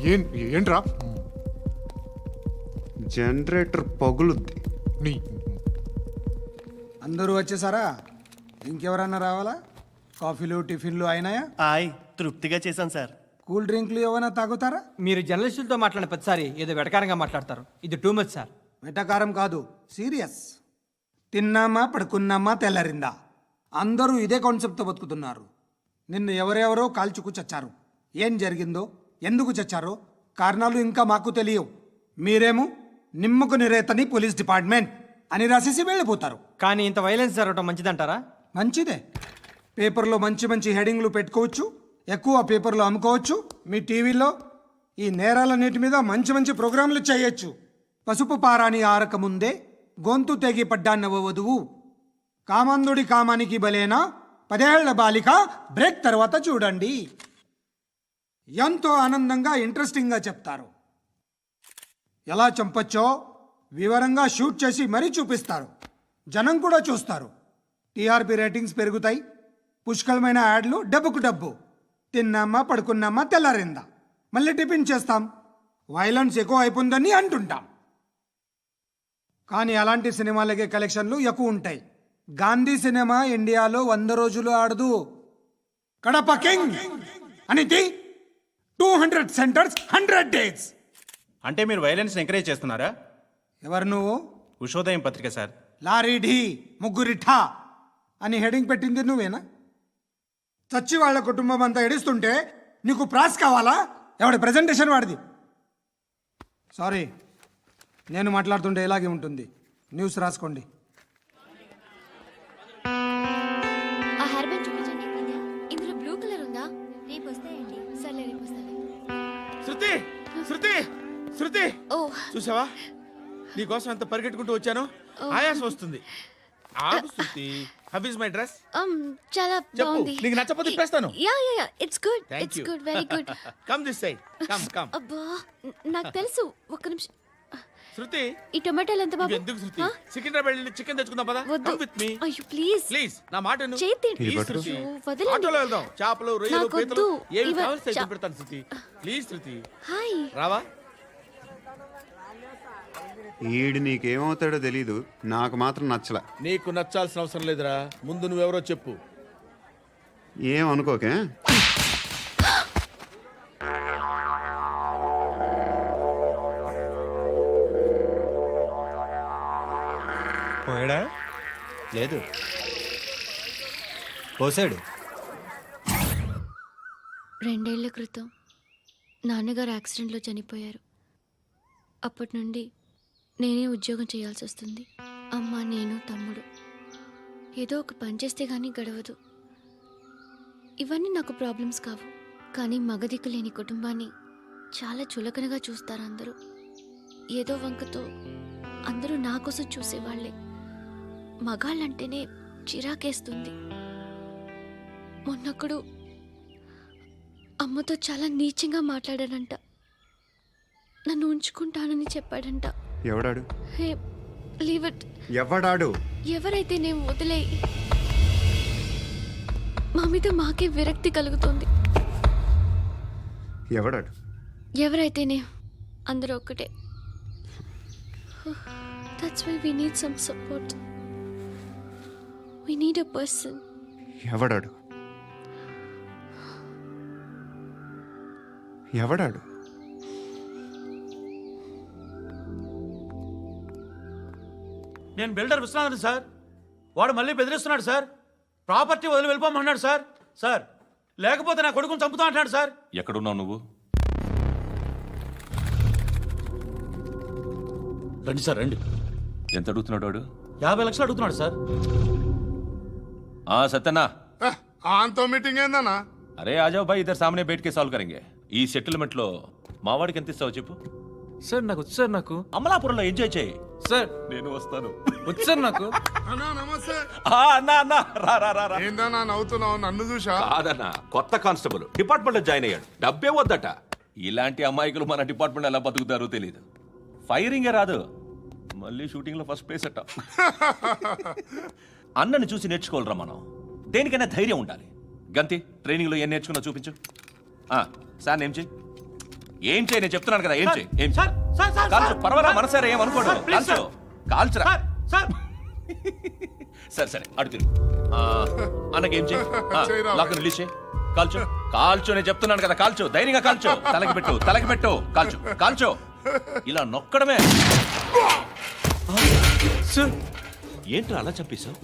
ఏంట్రా జనరేటర్ పగులుద్ది. నీ అందరూ వచ్చేసారా? ఇంకెవరన్నా రావాలా? కాఫీలు టిఫిన్లు అయినాయా? తృప్తిగా చేశాను సార్. కూల్ డ్రింక్లు ఏమైనా తాగుతారా? మీరు జర్నలిస్టులతో మాట్లాడిన ప్రతిసారి ఏదో వెటకారంగా మాట్లాడతారు. ఇది టూ మచ్ సార్. వెటకారం కాదు, సీరియస్. తిన్నామా పడుకున్నామా తెల్లరిందా, అందరూ ఇదే కాన్సెప్ట్తో బతుకుతున్నారు. నిన్ను ఎవరెవరో కాల్చుకు చచ్చారు. ఏం జరిగిందో, ఎందుకు చచ్చారో కారణాలు ఇంకా మాకు తెలియవు. మీరేమో నిమ్మకు నిరేతని పోలీస్ డిపార్ట్మెంట్ అని రాసేసి వెళ్ళిపోతారు. కానీ ఇంత వైలెన్స్ జరగడం మంచిదంటారా? మంచిదే. పేపర్లో మంచి మంచి హెడింగ్లు పెట్టుకోవచ్చు, ఎక్కువ పేపర్లు అమ్ముకోవచ్చు. మీ టీవీలో ఈ నేరాలన్నిటి మీద మంచి మంచి ప్రోగ్రాంలు చేయొచ్చు. పసుపు పారాని ఆరక ముందే గొంతు తెగి పడ్డాన్నవ వధువు, కామందుడి కామానికి బలేనా 10 ఏళ్ల బాలిక బ్రేక్ తర్వాత చూడండి. ఎంతో ఆనందంగా ఇంట్రెస్టింగ్గా చెప్తారు. ఎలా చంపచ్చో వివరంగా షూట్ చేసి మరీ చూపిస్తారు. జనం కూడా చూస్తారు. టీఆర్పీ రేటింగ్స్ పెరుగుతాయి. పుష్కలమైన యాడ్లు, డబ్బుకు డబ్బు. తిన్నామా పడుకున్నామా తెల్లారిందా, మళ్ళీ టిఫిన్ చేస్తాం. వైలెన్స్ ఎక్కువ అయిపోయిందని అంటుంటాం. కానీ అలాంటి సినిమాలకే కలెక్షన్లు ఎక్కువ ఉంటాయి. గాంధీ సినిమా ఇండియాలో 100 రోజులు ఆడదు. కడప కింగ్ అనేది 200 సెంటర్స్ 100 డేస్. అంటే మీరు వైలెన్స్ ఎంకరేజ్ చేస్తున్నారా? ఎవరు నువ్వు? ఉషోదయం పత్రిక సార్. లారీ ఢీ ముగ్గురిఠా అని హెడింగ్ పెట్టింది నువ్వేనా? చచ్చి వాళ్ళ కుటుంబం అంతా ఎడుస్తుంటే నీకు ప్రాస్ కావాలా? ఎవడి ప్రజెంటేషన్ వాడిది. సారీ, నేను మాట్లాడుతుంటే ఇలాగే ఉంటుంది. న్యూస్ రాసుకోండి. ఆ హెయిర్ బ్యాండ్ చూపించండి. ఇందులో బ్లూ కలర్ ఉందా? రేపు వస్తాయండి. సర్లే, రేపు వస్తాను. శృతి శృతి శృతి, ఓ చూసావా నీకోసం ఎంత పరిగెట్టుకుంటూ వచ్చాను. ఆయాసం వస్తుంది. ఆగు Shruti. How is my dress? చాలా చెప్పు. బాగుంది. నీకు నచ్చకపోతే తిప్పేస్తాను. Yeah yeah yeah, it's good. Thank it's you. Good, very good. Come this side. Come come. అబ్బా, నాకు తెలుసు. ఒక్క నిమిషం. శృతి, ఈ టొమాటోలు ఎంత బాబు? ఎందుకు శృతి? సికింద్రాబాద్ వెళ్ళి చికెన్ తెచ్చుకుందాం పదా. వద్దు. కమ్ విత్ మీ అయ్యో ప్లీజ్ ప్లీజ్. నా మాట విను. చేతి Please, శృతి. వదలండి. ఆటోలో వెళ్దాం. చేపలు, రొయ్యలు, నాకు పీతలు వద్దు. ఏమి ఇవ- కావాలి చా- పెడతాను శృతి. Please Shruti. హాయ్. రావా? ఈడు నీకేమవుతాడో తెలీదు, నాకు మాత్రం నచ్చలా. నీకు నచ్చాల్సిన అవసరం లేదురా. ముందు నువ్వెవరో చెప్పు. ఏం అనుకోకే. పోయాడా? లేదు, పోసాడు. 2 ఏళ్ల క్రితం నాన్నగారు యాక్సిడెంట్లో చనిపోయారు. అప్పటి నుండి నేనే ఉద్యోగం చేయాల్సి వస్తుంది. అమ్మ, నేను, తమ్ముడు ఏదో ఒక పని చేస్తే కానీ గడవదు. ఇవన్నీ నాకు ప్రాబ్లమ్స్ కావు. కానీ మగదిక్కు లేని కుటుంబాన్ని చాలా చులకనగా చూస్తారు అందరూ. ఏదో వంకతో అందరూ నా కోసం చూసేవాళ్లే. మగాళ్ళంటేనే చిరాకేస్తుంది. మొన్నొక్కడు అమ్మతో చాలా నీచంగా మాట్లాడాడంట. నన్ను ఉంచుకుంటానని చెప్పాడంట. ఎవడాడు? హే, లీవ్ ఇట్. ఎవడాడు? ఎవరైతే నేను వదిలే. మా మీద మాకే విరక్తి కలుగుతుంది. ఎవడాడు? ఎవరైతేనే అందరూ ఒక్కటే. That's why we need some support. We need a person. ఎవడాడు? ఎవడాడు? నేను బిల్డర్ విశ్వనాథన్ సార్. వాడు మళ్ళీ బెదిరిస్తున్నాడు సార్. ప్రాపర్టీ వదిలి వెళ్ళిపోమన్నాడు సార్. సార్, లేకపోతే నా కొడుకుని చంపుతా అంటున్నాడు సార్. ఎక్కడున్నావు నువ్వు? రండి సార్, రండి. ఎంత అడుగుతున్నాడు వాడు? 50 లక్షలు అడుగుతున్నాడు సార్. సత్యనా, ఆంతో మీటింగ్ ఏందన్నా? అరే ఆజావ్ భాయ్, ఇద్దరు సామనే బయట కే సాల్వ్ కరెంగే. ఈ సెటిల్మెంట్ లో మావాడికి ఎంత ఇస్తావు చెప్పు. సార్ నాకు వచ్చు సార్. నాకు అమలాపురంలో ఎంజాయ్ చేయి సార్. నేను వస్తాను. వచ్చు సార్ నాకు. అన్నా నమస్తే. అన్నా అన్నా, రా రా రా రా. ఏందన్నా నవ్వుతున్నావు? నన్ను చూసా? కాదన్నా, కొత్త కానిస్టేబుల్ డిపార్ట్మెంట్ లో జాయిన్ అయ్యాడు. డబ్బే వద్దట. ఇలాంటి అమాయకులు మన డిపార్ట్మెంట్ ఎలా బతుకుతారో తెలియదు. ఫైరింగే రాదు, మళ్ళీ షూటింగ్ లో ఫస్ట్ ప్లేస్ అట్ట. అన్నని చూసి నేర్చుకోవాలరా మనం. దేనికైనా ధైర్యం ఉండాలి. గంతి, ట్రైనింగ్ లో ఏం నేర్చుకున్నా చూపించు. సార్ ఏం చెయ్యి. ఏం చేయి నేను చెప్తున్నాను కదా ఏం చేయి ఏం సార్ సార్ సార్ కాల్చు సార్, పర్వాలా సార్, మనసారా ఏమనుకోడు సార్, ప్లీజ్, కాల్చు కాల్చురా సార్ సార్ సరే సరే అడు తిరుగు అన్నకేం చేయి చేయరా. లాక్ రిలీజ్ చేయి కాల్చు కాల్చు నేను చెప్తున్నాను కదా కాల్చు ధైర్యంగా కాల్చు తలకి పెట్టు కాల్చు కాల్చు ఇలా నొక్కడమే సార్ ఏంట్రా అలా చంపేశావు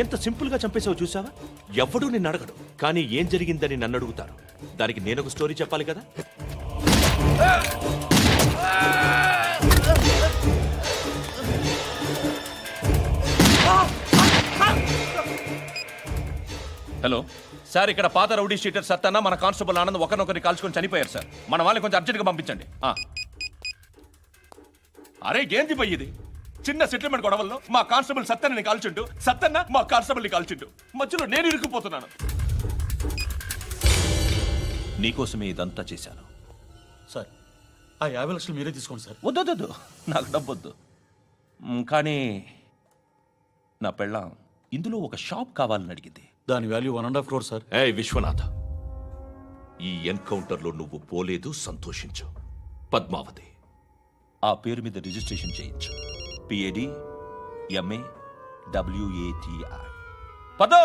ఎంత సింపుల్ గా చంపేశావు చూసావా ఎవడూ నిన్ను అడగడు కానీ ఏం జరిగిందని నన్ను అడుగుతారు దానికి నేను ఒక స్టోరీ చెప్పాలి కదా హలో సార్ ఇక్కడ పాత రౌడీ షీటర్ సత్తన్న మన కానిస్టేబుల్ ఆనంద్ ఒకరినొకరిని కాల్చుకొని చనిపోయారు సార్ మన వాళ్ళని కొంచెం అర్జెంట్గా పంపించండి అరే ఏంది పోయి ఇది చిన్న సెటిల్మెంట్ గొడవల్లో మా కానిస్టేబుల్ సత్తన్నని కాల్చుంటూ సత్తన్న మా కానిస్టేబుల్ని కాల్చుంటూ మధ్యలో నేను ఇరుక్కుపోతున్నాను నీకోసమే ఇదంతా చేశాను సార్ ఆ 50 లక్షలు మీరే తీసుకోండి సార్. వద్దొద్దు నాకు డబ్బొద్దు కానీ నా పెళ్ళాం ఇందులో ఒక షాప్ కావాలని అడిగింది దాని వాల్యూ 1.5 crore సార్. ఏ విశ్వనాథ ఈ ఎన్కౌంటర్లో నువ్వు పోలేదు సంతోషించు పద్మావతి ఆ పేరు మీద రిజిస్ట్రేషన్ చేయించు పిఏడి ఎంఏ WATI పదో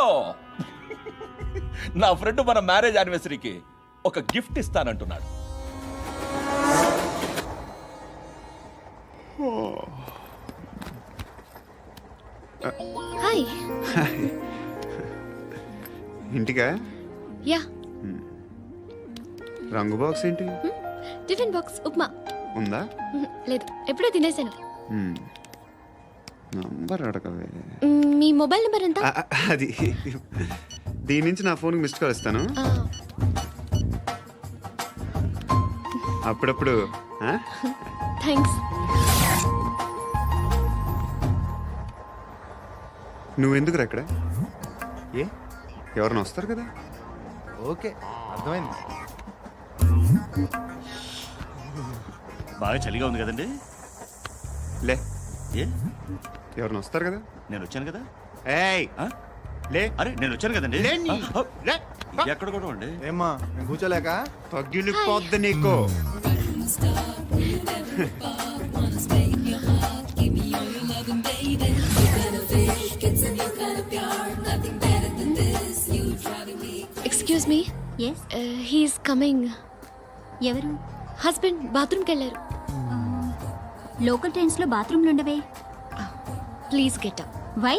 నా ఫ్రెండ్ మన మ్యారేజ్ యానివర్సరీకి ఒక గిఫ్ట్ ఇస్తానంటున్నాడు హాయ్. ఇంటికా యా. రంగు బాక్స్ ఏంటి టిఫిన్ బాక్స్ ఉప్మా. ఉందా లేదు, ఎప్పుడో తినేసాను. నంబర్ అడగవే మీ మొబైల్ నెంబర్ ఎంత? అది దీని నుంచి నా ఫోన్కి మిస్డ్ కాల్ ఇస్తాను అప్పుడప్పుడు థ్యాంక్స్. నువ్వెందుకు అక్కడ ఏ ఎవరైనా వస్తారు కదా ఓకే అర్థమైంది. బాగా చలిగా ఉంది కదండి. లే ఏ ఎవరైనా వస్తారు కదా నేను వచ్చాను కదా. ఏయ్ లే అరే నేను వచ్చాను కదండి. లే ఎక్కడ కూడా అండి. ఏమ్మా నేను కూర్చోలేక తగ్గిలిపోద్ది నీకు excuse me. Yes he's coming. ఎవరు? హస్బెండ్ బాత్రూమ్కి వెళ్ళారు. లోకల్ ట్రైన్స్లో బాత్రూమ్లు ఉండవే. Please get up. వై?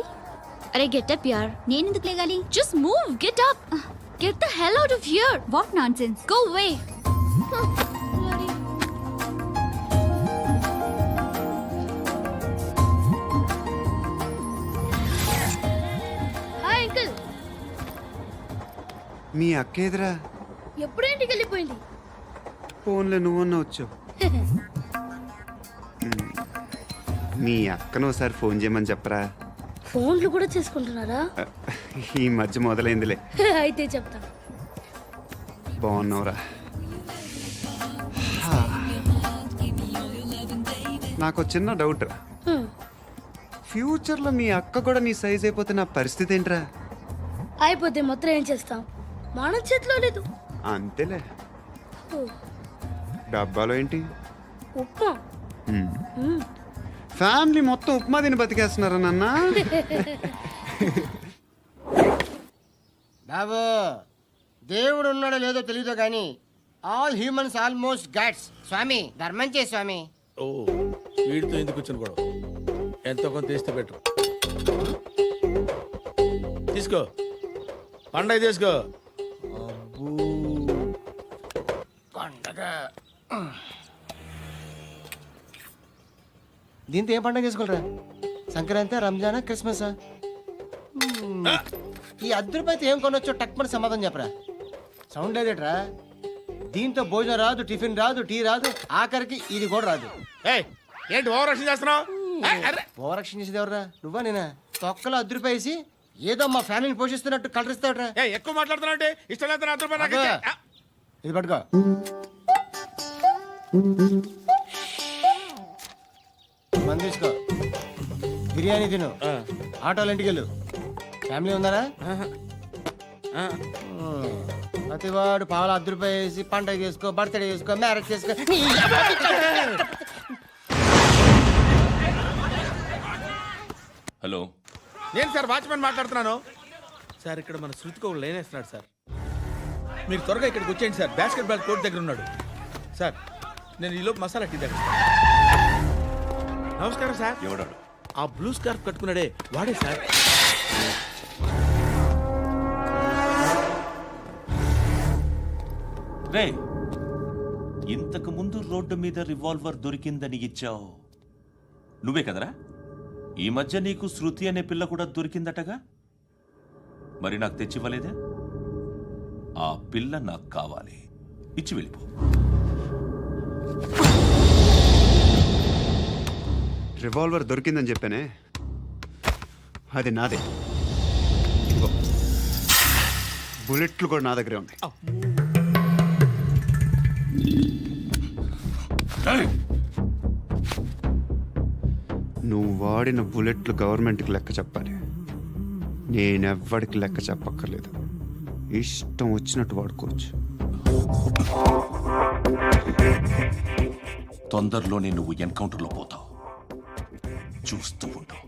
అరే గెట్ అప్ యార్. నేనెందుకు లేగాలి? Just move, get up. Get the hell out of here. What nonsense. Go away. Hi uncle. మీ అక్క ఎదురా ఎప్పుడు ఇంటికి వెళ్ళిపోయింది? ఫోన్లో నువ్వన్నా వచ్చావు మీ అక్కను ఒకసారి ఫోన్ చేయమని చెప్పరా ఫోన్లు కూడా చేసుకుంటున్నారా? ఈ మధ్య మొదలైందిలే అయితే చెప్తా. బాగున్నావురా నాకు చిన్న డౌట్ రా ఫ్యూచర్లో మీ అక్క కూడా నీ సైజ్ అయిపోతే నా పరిస్థితి ఏంట్రా అయిపోతే మొత్తం ఏం చేస్తాం? మన చేతిలో లేదు. అంతేలే డబ్బాలో ఏంటి ఉప్మా. ఫ్యామిలీ మొత్తం ఉప్మా తిని బతికేస్తున్నారా నాన్న బాబు దేవుడు ఉన్నాడో లేదో తెలియదు కానీ ఆల్ హ్యూమన్స్ ఆల్మోస్ట్ గాడ్స్. స్వామి ధర్మం చే స్వామి. ఓ వీడితో ఎందుకు వచ్చిన గొడవ? ఎంతో కొంత తీస్తే బెటర్. తీసుకో పండగ తీసుకో. పండగ దీంతో ఏం పండగ చేసుకోలేరా? సంక్రాంతి, రంజానా, క్రిస్మసా? ఈ రూపాయలతో ఏం కొనొచ్చో టక్మని సమాధానం చెప్పరా. సౌండ్ లేదేట్రా? దీంతో భోజనం రాదు, టిఫిన్ రాదు, టీ రాదు, ఆఖరికి ఇది కూడా రాదు. ఏంటి ఓవర్ రక్షణ చేస్తున్నావు? ఓవరాక్షన్ చేసేది ఎవరా? నువ్వా నేనా? తొక్కలో రూపాయలు వేసి ఏదో మా ఫ్యామిలీని పోషిస్తున్నట్టు కలరిస్తావుట్రా. ఎక్కువ మాట్లాడుతున్నావు అంటే ఇష్టం లేదు. ఇది పట్టుకో. మంది తీసుకో, బిర్యానీ తిను, ఆటోలు ఇంటికి వెళ్ళు. ఫ్యామిలీ ఉన్నారా? ప్రతివాడు పావులు 10 రూపాయలు వేసి పండగ చేసుకో, బర్త్డే చేసుకో, మ్యారేజ్ చేసుకో. హలో, నేను సార్ వాచ్మెన్ మాట్లాడుతున్నాను. సార్ ఇక్కడ మన శృతికో లేనేస్తున్నాడు సార్. మీరు త్వరగా ఇక్కడికి వచ్చేయండి సార్. బాస్కెట్ బాల్ కోర్ట్ దగ్గర ఉన్నాడు సార్. నేను ఈలోపు మసాలా టీ దగ్గర. నమస్కారం సార్. ఎవడాడు? ఆ బ్లూ స్కార్ఫ్ కట్టుకున్నాడే వాడే సార్. రే, ఇంతకు ముందు రోడ్డు మీద రివాల్వర్ దొరికిందని ఇచ్చావు నువ్వే కదరా? ఈ మధ్య నీకు శృతి అనే పిల్ల కూడా దొరికిందటగా, మరి నాకు తెచ్చివ్వలేదే? ఆ పిల్ల నాకు కావాలి, ఇచ్చి వెళ్ళిపో. రివాల్వర్ దొరికిందని చెప్పానే, అది నాదే. ఇదిగో, బుల్లెట్లు కూడా నా దగ్గరే ఉన్నాయి. నువ్వు వాడిన బుల్లెట్లు గవర్నమెంట్కి లెక్క చెప్పాలి. నేనెవ్వడికి లెక్క చెప్పక్కర్లేదు. ఇష్టం వచ్చినట్టు వాడుకోవచ్చు. తొందరలోనే నువ్వు ఎన్కౌంటర్లో పోతావు, చూస్తూ ఉంటావు.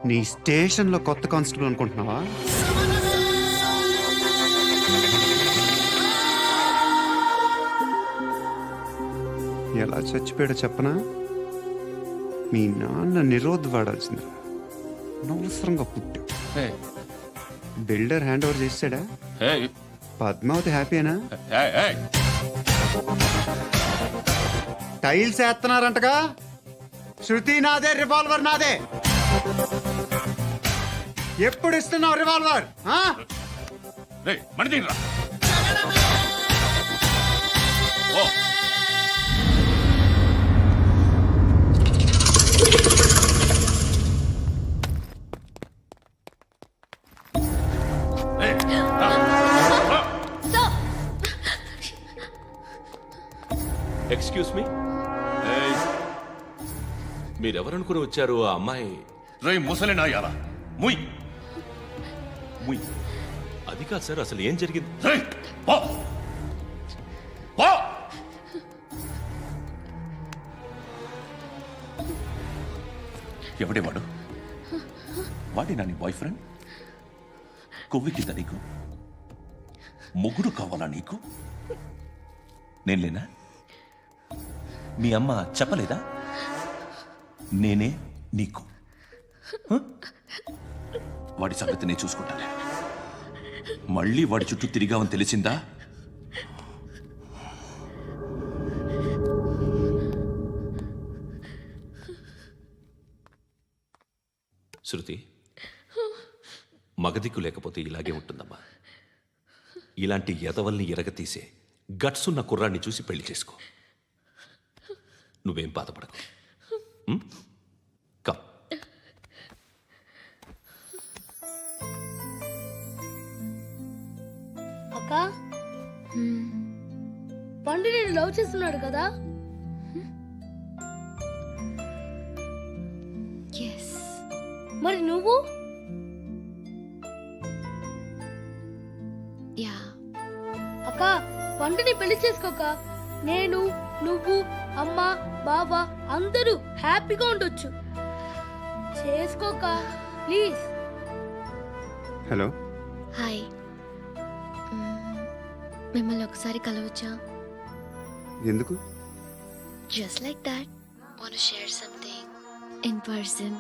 నీ స్టేషన్లో కొత్త కానిస్టేబుల్ అనుకుంటున్నావా? ఎలా చచ్చిపోయాడో చెప్పనా? మీ నాన్న నిరోధ్ వాడాల్సింది, అనవసరంగా పుట్టావు. బిల్డర్ హ్యాండ్ ఓవర్ చేసాడా? పద్మావతి హ్యాపీనా? టైల్స్ వేస్తున్నారంటగా. శృతి నాదే, రివాల్వర్ నాదే. ఎప్పుడు ఇస్తున్నావు రివాల్వర్? ఎక్స్క్యూజ్ మీ, మీరెవరనుకుని వచ్చారు? ఆ అమ్మాయి రేయ్ ముసలి నాయాలా, ముయ్. ముయ్. అది కాదు సార్, అసలు ఏం జరిగింది? రేయ్ పో పో. ఎవడే వాడు? వాడి నా నీ బాయ్ ఫ్రెండ్? కొవ్వికింద నీకు? మొగుడు కావాలా నీకు? నేను లేనా? మీ అమ్మ చెప్పలేదా నేనే నీకు? వాడి సంగతి నేను చూసుకుంటానే. మళ్ళీ వాడి చుట్టూ తిరిగావని తెలిసిందా? శృతి, మగదిక్కు లేకపోతే ఇలాగే ఉంటుందమ్మా. ఇలాంటి ఎదవల్ని ఎరగతీసే గట్స్ ఉన్న కుర్రాన్ని చూసి పెళ్లి చేసుకో. నువ్వేం బాధపడకు. కమ్. అక్క, పండు నేను లవ్ చేస్తున్నాడు కదా? మరి నువ్వు? అక్క, పండుని పెళ్లి చేసుకోక నేను, నువ్వు, అమ్మ, బావ అందరూ హ్యాపీగా ఉండొచ్చు. చేసుకోక ప్లీజ్. Hello, hi. మిమ్మల్ని ఒకసారి కలవచ్చా? ఎందుకు? Just like that. Want to share something in person.